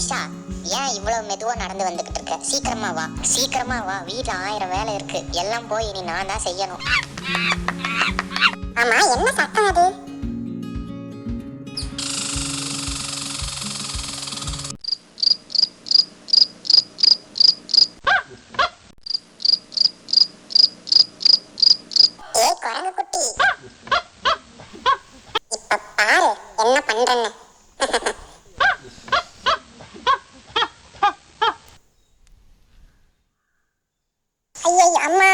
நிஷா, ஏன் இவ்வளவு மெதுவா நடந்து வந்துகிட்டு இருக்க? சீக்கிரமா வா, வீட்டுல 1000 வேலை இருக்கு, எல்லாம் போய் இனி நான் தான் செய்யணும். ஆமா, என்ன சத்தம் அது? ஏய் குரங்கு குட்டி, இப்ப பாரு என்ன பண்றேன்னு. ஐயோ அம்மா,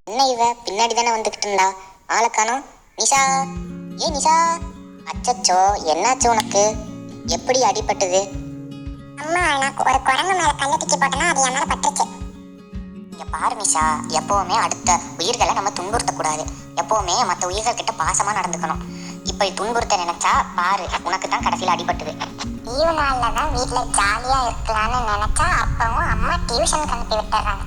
என்ன இவ பின்னாடி தானே வந்துகிட்டு இருந்தா, ஆளை காணோம். நிஷா, நிஷா, அச்சச்சோ என்னாச்சு உனக்கு? எப்படி அடிபட்டது? அம்மா, நான் ஒரு குரங்கு மேல கல்ல தூக்கி போட்டேன்னா அது என் மேல பட்டுச்சு. இங்க பாரு நிஷா, எப்பவுமே அடுத்த உயிர்களை நம்ம துன்புறுத்தக்கூடாது. எப்பவுமே மற்ற உயிர்கள் கிட்ட பாசமா நடந்துக்கணும். இப்ப துன்புறுத்த நினைச்சா பாரு, உனக்கு தான் கடைசியில் அடிபட்டுது. லீவு நாள்ல தான் வீட்டுல ஜாலியா இருக்கலாம்னு நினைச்சா அப்பவும் அம்மா டியூஷனுக்கு அனுப்பி விட்டுறாங்க.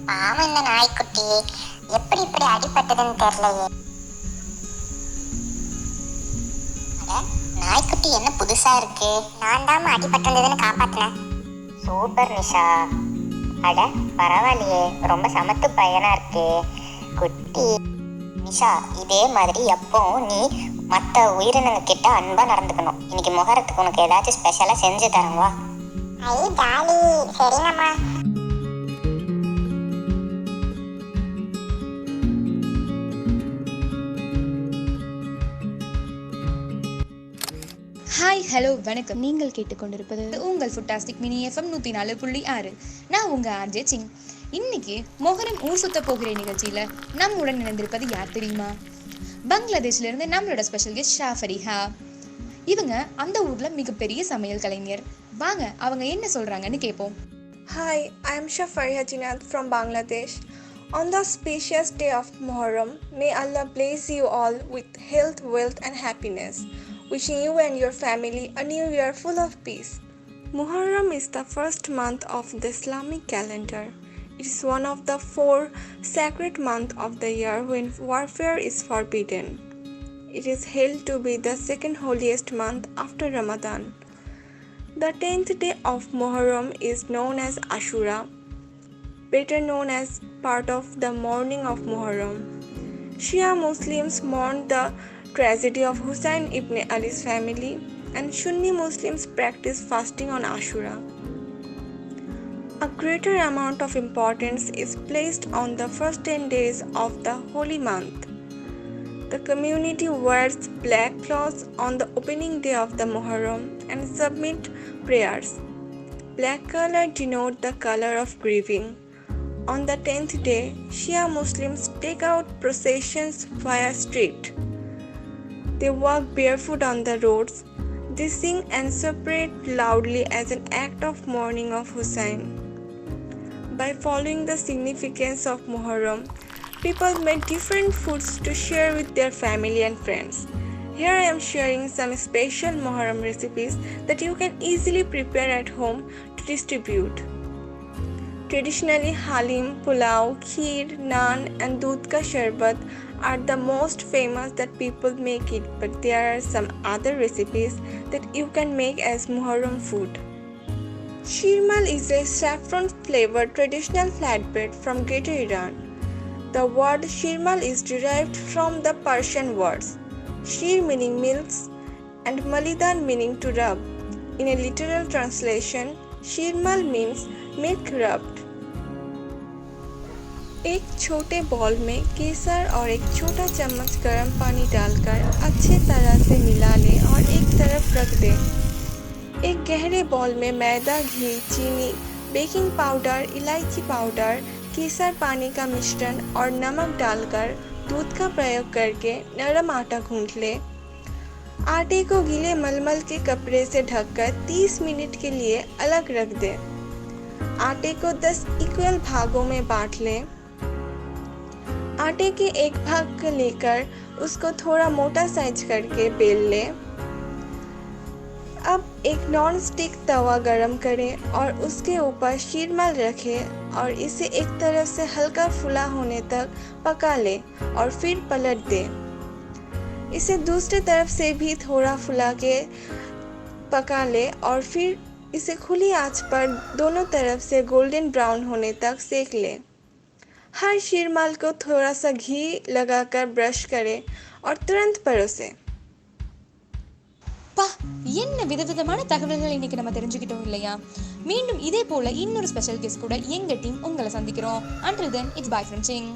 பாவம் இந்த நாய்க்குட்டி, எப்படி இப்படி அடிபட்டதுன்னு தெரியலையே. நாய்க்குட்டி என்ன புதுசா இருக்கு? நான் தான் அடிபட்டிருந்ததுன்னு காப்பாத்தினேன். சூப்பர் நிஷா. அட பரவாயில்லையே, ரொம்ப சமத்து பையனா இருக்கே குட்டி. நிஷா, இதே மாதிரி எப்பவும் நீ மற்ற உயிரினங்க கிட்ட அன்பா நடந்துக்கணும். இன்னைக்கு முகரத்துக்கு உனக்கு ஏதாச்சும் ஸ்பெஷலா செஞ்சு தரேன் வா. ஐ டாலி, சரிங்கம்மா. ஹாய், ஹலோ, வணக்கம். நீங்கள் கேட்டுக்கொண்டிருப்பது உங்கள் ஃபுட்டாஸ்டிக் மினி FM 104.6. நான் உங்கள் ஆர்ஜே சிங். இன்னைக்கு மொஹரம் ஊர் சுத்த போகிற நிகழ்ச்சியில் நம்முடன் இணைந்திருப்பது யார் தெரியுமா? பங்களாதேஷ்லேருந்து நம்மளோட ஸ்பெஷல் கெஸ்ட் FARIHA. இவங்க அந்த ஊரில் மிகப்பெரிய சமையல் கலைஞர். வாங்க அவங்க என்ன சொல்கிறாங்கன்னு கேட்போம். Hi, I am FARIHA ZINAT from Bangladesh. On the auspicious day of Muharram, may Allah bless you all with health, wealth and happiness. Wishing you and your family a new year full of peace. Muharram is the first month of the Islamic calendar. It is one of the 4 sacred months of the year when warfare is forbidden. It is held to be the second holiest month after Ramadan. The 10th day of Muharram is known as Ashura, better known as part of the mourning of Muharram. Shia Muslims mourn the tragedy of Hussein ibn Ali's family, and Sunni Muslims practice fasting on Ashura. A greater amount of importance is placed on the first 10 days of the holy month. The community wears black clothes on the opening day of the Muharram and submit prayers. Black color denotes the color of grieving. On the 10th day, Shia Muslims take out processions via street. They walk barefoot on the roads. They sing and celebrate loudly as an act of mourning of Hussein. By following the significance of Muharram, people make different foods to share with their family and friends. Here I am sharing some special Muharram recipes that you can easily prepare at home to distribute. Traditionally, halim, pulao, kheer, naan and Doodh ka Sharbath are the most famous that people make it, but there are some other recipes that you can make as Muharram food. Sheermal is a saffron flavored traditional flatbread from Greater Iran. The word Sheermal is derived from the Persian words sheer meaning milks and malidan meaning to rub. In a literal translation, Sheermal means milk rubbed. एक छोटे ball में केसर और एक छोटा चम्मच गर्म पानी डालकर अच्छे तरह से मिला लें और एक तरफ रख दें। एक गहरे बॉल में मैदा, घी, चीनी, बेकिंग पाउडर, इलायची पाउडर, केसर पानी का मिश्रण और नमक डालकर दूध का प्रयोग करके नरम आटा गूंथ लें। आटे को गीले मलमल के कपड़े से ढककर 30 मिनट के लिए अलग रख दें। आटे को 10 इक्वल भागों में बांट लें। आटे के एक भाग को लेकर उसको थोड़ा मोटा साइज करके बेल लें। अब एक नॉन स्टिक तवा गरम करें और उसके ऊपर शीरमाल रखें और इसे एक तरफ से हल्का फुला होने तक पका ले और फिर पलट दे। इसे दूसरी तरफ से भी थोड़ा फुला के पका ले और फिर इसे खुली आंच पर दोनों तरफ से गोल्डन ब्राउन होने तक सेक ले। हर शीरमाल को थोड़ा सा घी लगाकर ब्रश करें और तुरंत परोसें। பா, என்ன விதவிதமான தகவல்கள் இன்னைக்கு நம்ம தெரிஞ்சுக்கிட்டோம் இல்லையா? மீண்டும் இதே போல இன்னொரு ஸ்பெஷல் கெஸ்ட் கூட எங்க டீம் உங்களை சந்திக்கிறோம். Until then, it's bye from Ching.